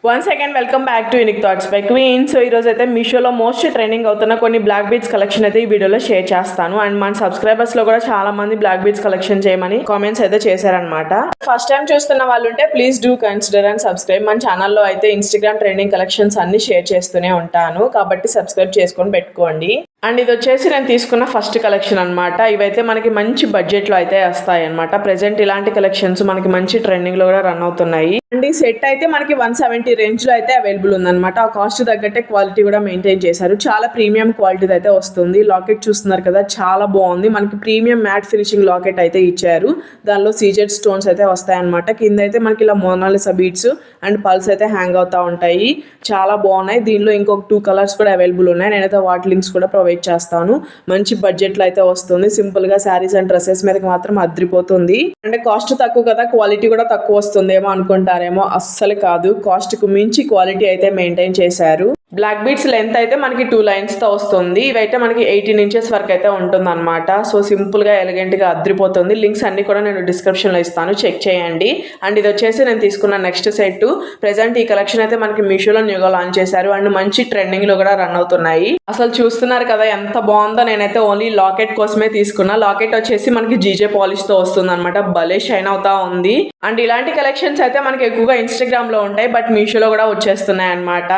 Once again welcome back to unique thoughts by queen. So ఈరోజు అయితే మీషోలో most trending అవుతున్న కొన్ని బ్లాక్ బీడ్స్ కలెక్షన్ అయితే ఈ వీడియోలో షేర్ చేస్తాను. అండ్ మన సబ్స్క్రైబర్స్ లో కూడా చాలా మంది బ్లాక్ బీడ్స్ కలెక్షన్ చేయమని కామెంట్స్ అయితే చేశారనమాట. ఫస్ట్ టైం చూస్తున్న వాళ్ళు ఉంటే please do consider and subscribe. మన ఛానల్లో అయితే ఇన్స్టాగ్రామ్ ట్రెండింగ్ కలెక్షన్స్ అన్ని షేర్ చేస్తూనే ఉంటాను, కాబట్టి సబ్స్క్రైబ్ చేసుకొని పెట్టుకోండి. అండ్ ఇది వచ్చేసి నేను తీసుకున్న ఫస్ట్ కలెక్షన్ అనమాట. ఇవైతే మనకి మంచి బడ్జెట్లో అయితే వస్తాయి అనమాట. ప్రెసెంట్ ఇలాంటి కలెక్షన్స్ మనకి మంచి ట్రెండింగ్లో కూడా రన్ అవుతున్నాయి. అండ్ ఈ సెట్ అయితే మనకి 170 రేంజ్లో అయితే అవైలబుల్ ఉందన్నమాట. ఆ కాస్ట్ తగ్గట్టే క్వాలిటీ కూడా మెయింటైన్ చేశారు. చాలా ప్రీమియం క్వాలిటీ అయితే వస్తుంది. లాకెట్ చూస్తున్నారు కదా, చాలా బాగుంది. మనకి ప్రీమియం మ్యాట్ ఫినిషింగ్ లాకెట్ అయితే ఇచ్చారు. దానిలో సీజెడ్ స్టోన్స్ అయితే వస్తాయన్నమాట. కింద అయితే మనకి ఇలా మోనాలిసా బీడ్స్ అండ్ పల్స్ అయితే హ్యాంగ్ అవుతా ఉంటాయి. చాలా బాగున్నాయి. దీనిలో ఇంకొక 2 కలర్స్ కూడా అవైలబుల్ ఉన్నాయి. నేనైతే వాటి లింక్స్ కూడా ప్రొవైడ్ చేస్తాను. మంచి బడ్జెట్లో అయితే వస్తుంది. సింపుల్ గా శారీస్ అండ్ డ్రెస్సెస్ మీదకి మాత్రం అద్రిపోతుంది. అంటే కాస్ట్ తక్కువ కదా, క్వాలిటీ కూడా తక్కువ వస్తుందేమో అనుకుంటారేమో, అస్సలు కాదు. కాస్ట్ కు మించి క్వాలిటీ అయితే మెయింటైన్ చేశారు. బ్లాక్ బీడ్స్ లెంత్ అయితే మనకి 2 లైన్స్ తో వస్తుంది. ఇవైతే మనకి 18 ఇంచెస్ వరకు అయితే ఉంటుంది అనమాట. సో సింపుల్ గా ఎలిగెంట్ గా అద్రిపోతుంది. లింక్స్ అన్ని కూడా నేను డిస్క్రిప్షన్ లో ఇస్తాను, చెక్ చేయండి. అండ్ ఇది వచ్చేసి నేను తీసుకున్న నెక్స్ట్ సెట్. ప్రెసెంట్ ఈ కలెక్షన్ అయితే మనకి మీషోలో న్యూగా లాంచ్ చేశారు. అండ్ మంచి ట్రెండింగ్ లో కూడా రన్ అవుతున్నాయి. అసలు చూస్తున్నారు కదా ఎంత బాగుందో. నేనైతే ఓన్లీ లాకెట్ కోసమే తీసుకున్నా. లాకెట్ వచ్చేసి మనకి జీజే పాలిష్ తో వస్తుంది అనమాట. భలే షైన్ అవుతా ఉంది. అండ్ ఇలాంటి కలెక్షన్స్ అయితే మనకి ఎక్కువగా ఇన్స్టాగ్రామ్ లో ఉంటాయి, బట్ మీషోలో కూడా వచ్చేస్తున్నాయి అనమాట.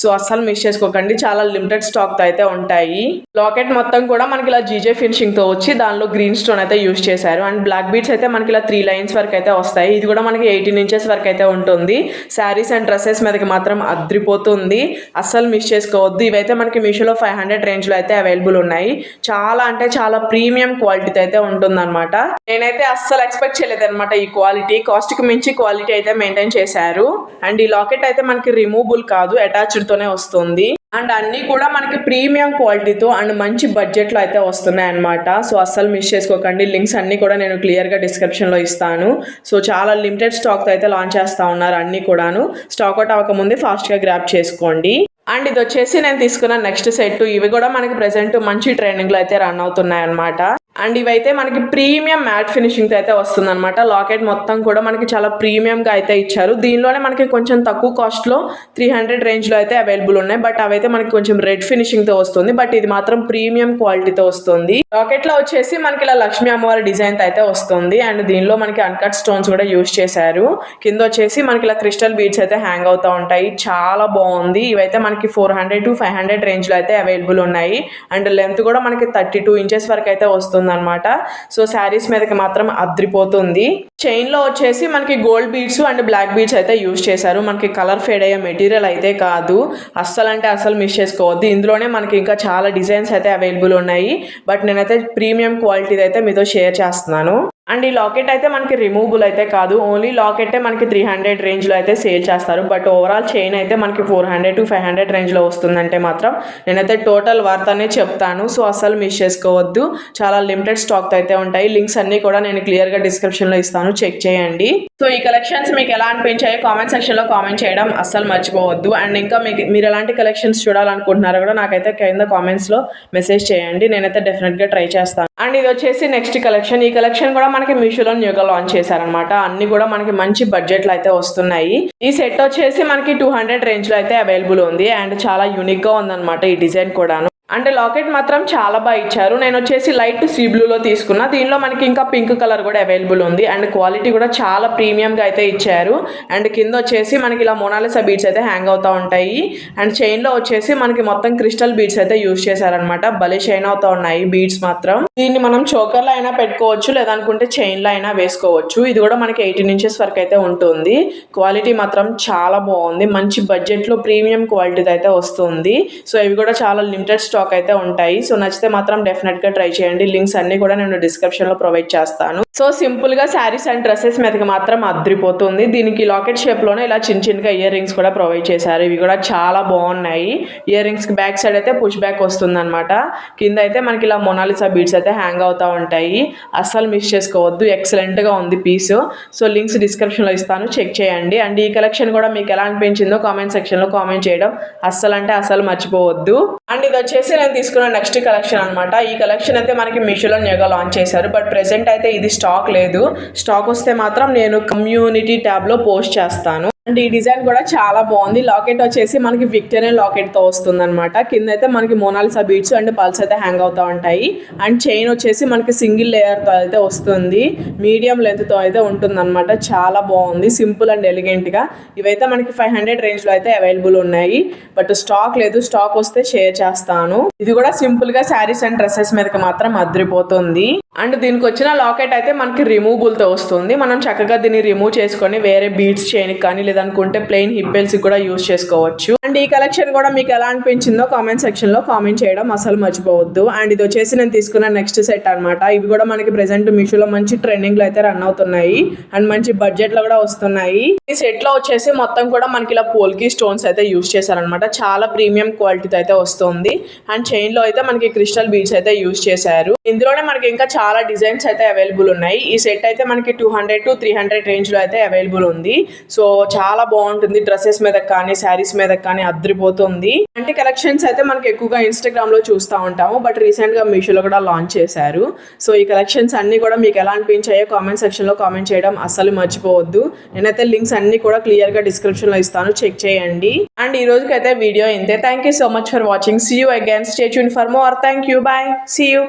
సో అసలు మిస్ చేసుకోకండి, చాలా లిమిటెడ్ స్టాక్ తో అయితే ఉంటాయి. లాకెట్ మొత్తం కూడా మనకి ఇలా జీజే ఫినిషింగ్ తో వచ్చి దానిలో గ్రీన్ స్టోన్ అయితే యూజ్ చేశారు. అండ్ బ్లాక్ బీడ్స్ అయితే మనకి ఇలా 3 లైన్స్ వరకు అయితే వస్తాయి. ఇది కూడా మనకి 18 ఇంచెస్ వరకు అయితే ఉంటుంది. శారీస్ అండ్ డ్రెస్సెస్ మీదకి మాత్రం అద్రిపోతుంది. అస్సలు మిస్ చేసుకోవద్దు. ఇవైతే మనకి మీషోలో 500 రేంజ్ లో అయితే అవైలబుల్ ఉన్నాయి. చాలా అంటే చాలా ప్రీమియం క్వాలిటీతో అయితే ఉంటుందన్నమాట. నేనైతే అస్సలు ఎక్స్పెక్ట్ చేయలేదు అనమాట ఈ క్వాలిటీ. కాస్ట్ కి మించి క్వాలిటీ అయితే మెయింటైన్ చేశారు. అండ్ ఈ లాకెట్ అయితే మనకి రిమూవబుల్ కాదు, అటాచ్డ్ తోనే వస్తుంది. అండ్ అన్నీ కూడా మనకి ప్రీమియం క్వాలిటీతో అండ్ మంచి బడ్జెట్లో అయితే వస్తున్నాయి అనమాట. సో అస్సలు మిస్ చేసుకోకండి. లింక్స్ అన్నీ కూడా నేను క్లియర్గా డిస్క్రిప్షన్లో ఇస్తాను. సో చాలా లిమిటెడ్ స్టాక్తో అయితే లాంచ్ చేస్తూ ఉన్నారు. అన్నీ కూడాను స్టాక్ అవుట్ అవ్వకముందే ఫాస్ట్గా గ్రాప్ చేసుకోండి. అండ్ ఇది వచ్చేసి నేను తీసుకున్న నెక్స్ట్ సెట్. ఇవి కూడా మనకి ప్రెసెంట్ మంచి ట్రెండింగ్లో అయితే రన్ అవుతున్నాయి అనమాట. అండ్ ఇవైతే మనకి ప్రీమియం మ్యాట్ ఫినిషింగ్తో అయితే వస్తుంది అనమాట. లాకెట్ మొత్తం కూడా మనకి చాలా ప్రీమియంగా అయితే ఇచ్చారు. దీనిలోనే మనకి కొంచెం తక్కువ కాస్ట్లో 300 రేంజ్లో అయితే అవైలబుల్ ఉన్నాయి. బట్ అవైతే మనకి కొంచెం రెడ్ ఫినిషింగ్తో వస్తుంది. బట్ ఇది మాత్రం ప్రీమియం క్వాలిటీతో వస్తుంది. లాకెట్లో వచ్చేసి మనకి ఇలా లక్ష్మీ అమ్మవారి డిజైన్ అయితే వస్తుంది. అండ్ దీనిలో మనకి అన్కట్ స్టోన్స్ కూడా యూజ్ చేశారు. కింద వచ్చేసి మనకి ఇలా క్రిస్టల్ బీడ్స్ అయితే హ్యాంగ్ అవుతూ ఉంటాయి. చాలా బాగుంది. ఇవైతే మనకి 400 to 500 రేంజ్లో అయితే అవైలబుల్ ఉన్నాయి. అండ్ లెంత్ కూడా మనకి 32 ఇంచెస్ వరకు అయితే వస్తుంది అనమాట. సో శారీస్ మీదకి మాత్రం అద్రిపోతుంది. చైన్ లో వచ్చేసి మనకి gold beads and black beads అయితే యూజ్ చేశారు. మనకి కలర్ ఫేడ్ అయ్యే మెటీరియల్ అయితే కాదు. అస్సలు అంటే అసలు మిస్ చేసుకోవద్దు. ఇందులోనే మనకి ఇంకా చాలా డిజైన్స్ అయితే అవైలబుల్ ఉన్నాయి. బట్ నేనైతే ప్రీమియం క్వాలిటీ అయితే మీతో షేర్ చేస్తున్నాను. అండ్ ఈ లాకెట్ అయితే మనకి రిమూవబుల్ అయితే కాదు. ఓన్లీ లాకెట్టే మనకి 300 రేంజ్లో అయితే సేల్ చేస్తారు. బట్ ఓవరాల్ చైన్ అయితే మనకి 400 to 500 రేంజ్లో వస్తుందంటే మాత్రం నేనైతే టోటల్ వర్త్ అనే చెప్తాను. సో అస్సలు మిస్ చేసుకోవద్దు. చాలా లిమిటెడ్ స్టాక్ అయితే ఉంటాయి. లింక్స్ అన్నీ కూడా నేను క్లియర్గా డిస్క్రిప్షన్లో ఇస్తాను, చెక్ చేయండి. సో ఈ కలెక్షన్స్ మీకు ఎలా అనిపించాయో కామెంట్ సెక్షన్లో కామెంట్ చేయడం అస్సలు మర్చిపోవద్దు. అండ్ ఇంకా మీరు ఎలాంటి కలెక్షన్స్ చూడాలనుకుంటున్నారో కూడా నాకైతే కింద కామెంట్స్లో మెసేజ్ చేయండి. నేనైతే డెఫినెట్గా ట్రై చేస్తాను. అండ్ ఇది వచ్చేసి నెక్స్ట్ కలెక్షన్. ఈ కలెక్షన్ కూడా మనకి మీషోలో న్యూగా లాంచ్ చేశారనమాట. అన్ని కూడా మనకి మంచి బడ్జెట్లో అయితే వస్తున్నాయి. ఈ సెట్ వచ్చేసి మనకి 200 రేంజ్లో అయితే అవైలబుల్ ఉంది. అండ్ చాలా యూనిక్గా ఉందన్నమాట ఈ డిజైన్ కూడాను. అంటే లాకెట్ మాత్రం చాలా బాగా ఇచ్చారు. నేను వచ్చేసి లైట్ సీ బ్లూలో తీసుకున్నా. దీనిలో మనకి ఇంకా పింక్ కలర్ కూడా అవైలబుల్ ఉంది. అండ్ క్వాలిటీ కూడా చాలా ప్రీమియంగా అయితే ఇచ్చారు. అండ్ కింద వచ్చేసి మనకి ఇలా మోనాలిసా బీడ్స్ అయితే హ్యాంగ్ అవుతూ ఉంటాయి. అండ్ చైన్లో వచ్చేసి మనకి మొత్తం క్రిస్టల్ బీడ్స్ అయితే యూజ్ చేశారనమాట. భలే షైన్ అవుతూ ఉన్నాయి బీడ్స్ మాత్రం. దీన్ని మనం చోకర్లో అయినా పెట్టుకోవచ్చు, లేదనుకుంటే చైన్లో అయినా వేసుకోవచ్చు. ఇది కూడా మనకి 18 ఇంచెస్ వరకు అయితే ఉంటుంది. క్వాలిటీ మాత్రం చాలా బాగుంది. మంచి బడ్జెట్లో ప్రీమియం క్వాలిటీ అయితే వస్తుంది. సో ఇవి కూడా చాలా లిమిటెడ్ స్టాక్ అయితే ఉంటాయి. సో నచ్చితే మాత్రం డెఫినెట్గా ట్రై చేయండి. లింక్స్ అన్ని కూడా నేను డిస్క్రిప్షన్లో ప్రొవైడ్ చేస్తాను. సో సింపుల్గా శారీస్ అండ్ డ్రెస్సెస్ మీదకి మాత్రం అద్రిపోతుంది. దీనికి లాకెట్ షేప్లోనే ఇలా చిన్నగా ఇయర్ రింగ్స్ కూడా ప్రొవైడ్ చేశారు. ఇవి కూడా చాలా బాగున్నాయి. ఇయర్ రింగ్స్కి బ్యాక్ సైడ్ అయితే పుష్ బ్యాక్ వస్తుంది అనమాట. కింద అయితే మనకి ఇలా మొనాలిసా బీడ్స్ అయితే హ్యాంగ్ అవుతూ ఉంటాయి. అస్సలు మిస్ చేసుకోవద్దు. ఎక్సలెంట్గా ఉంది పీస్. సో లింక్స్ డిస్క్రిప్షన్లో ఇస్తాను, చెక్ చేయండి. అండ్ ఈ కలెక్షన్ కూడా మీకు ఎలా అనిపించిందో కామెంట్ సెక్షన్లో కామెంట్ చేయడం అస్సలు అంటే అసలు మర్చిపోవద్దు. అండ్ ఇది వచ్చేసి నేను తీసుకున్న నెక్స్ట్ కలెక్షన్ అనమాట. ఈ కలెక్షన్ అయితే మనకి మీషోలో న్యూగా లాంచ్ చేశారు. బట్ ప్రెసెంట్ అయితే ఇది స్టాక్ లేదు. స్టాక్ వస్తే మాత్రం నేను కమ్యూనిటీ ట్యాబ్లో పోస్ట్ చేస్తాను. అండ్ ఈ డిజైన్ కూడా చాలా బాగుంది. లాకెట్ వచ్చేసి మనకి విక్టోరియన్ లాకెట్ తో వస్తుంది అనమాట. కింద అయితే మనకి మోనాలిసా బీడ్స్ అండ్ పల్స్ అయితే హ్యాంగ్ అవుతా ఉంటాయి. అండ్ చైన్ వచ్చేసి మనకి సింగిల్ లేయర్ తో అయితే వస్తుంది. మీడియం లెంత్ తో అయితే ఉంటుంది అనమాట. చాలా బాగుంది, సింపుల్ అండ్ ఎలిగెంట్ గా. ఇవైతే మనకి 500 రేంజ్ లో అయితే అవైలబుల్ ఉన్నాయి. బట్ స్టాక్ లేదు, స్టాక్ వస్తే షేర్ చేస్తాను. ఇది కూడా సింపుల్ గా శారీస్ అండ్ డ్రెస్సెస్ మీదకి మాత్రం అదిరిపోతుంది. అండ్ దీనికి వచ్చిన లాకెట్ అయితే మనకి రిమూవబుల్ తో వస్తుంది. మనం చక్కగా దీన్ని రిమూవ్ చేసుకొని వేరే బీడ్స్ చైన్ కానీ లేదనుకుంటే ప్లెయిన్ హిప్ కూడా యూస్ చేసుకోవచ్చు. అండ్ ఈ కలెక్షన్ కూడా మీకు ఎలా అనిపించిందో కామెంట్ సెక్షన్ లో కామెంట్ చేయడం అసలు మర్చిపోవద్దు. అండ్ ఇది వచ్చేసి నేను తీసుకున్న నెక్స్ట్ సెట్ అనమాట. ఇవి కూడా మనకి ప్రెసెంట్ మీషోలో మంచి ట్రెండింగ్ లో అయితే రన్ అవుతున్నాయి అండ్ మంచి బడ్జెట్ లో కూడా వస్తున్నాయి. ఈ సెట్ లో వచ్చేసి మొత్తం కూడా మనకి ఇలా పోల్కి స్టోన్స్ అయితే యూస్ చేశారనమాట. చాలా ప్రీమియం క్వాలిటీతో అయితే వస్తుంది. అండ్ చైన్ లో అయితే మనకి క్రిస్టల్ బీడ్స్ అయితే యూస్ చేశారు. ఇందులోనే మనకి ఇంకా చాలా డిజైన్స్ అయితే అవైలబుల్ ఉన్నాయి. ఈ సెట్ అయితే మనకి 200 to 300 రేంజ్ లో అయితే అవైలబుల్ ఉంది. సో చాలా బాగుంటుంది. డ్రెస్సెస్ మీద కానీ శారీస్ మీద కానీ అద్రిపోతుంది. అంటే కలెక్షన్స్ అయితే మనకి ఎక్కువగా ఇన్స్టాగ్రామ్ లో చూస్తూ ఉంటాము. బట్ రీసెంట్ గా మీషోలో కూడా లాంచ్ చేశారు. సో ఈ కలెక్షన్స్ అన్ని కూడా మీకు ఎలా అనిపించాయో కామెంట్ సెక్షన్ లో కామెంట్ చేయడం అస్సలు మర్చిపోవద్దు. నేనైతే లింక్స్ అన్ని కూడా క్లియర్ గా డిస్క్రిప్షన్ లో ఇస్తాను, చెక్ చేయండి. అండ్ ఈ రోజుకైతే వీడియో ఇంతే. Thank you so much for watching. See you again. Stay tune for more. Thank you. Bye. See you.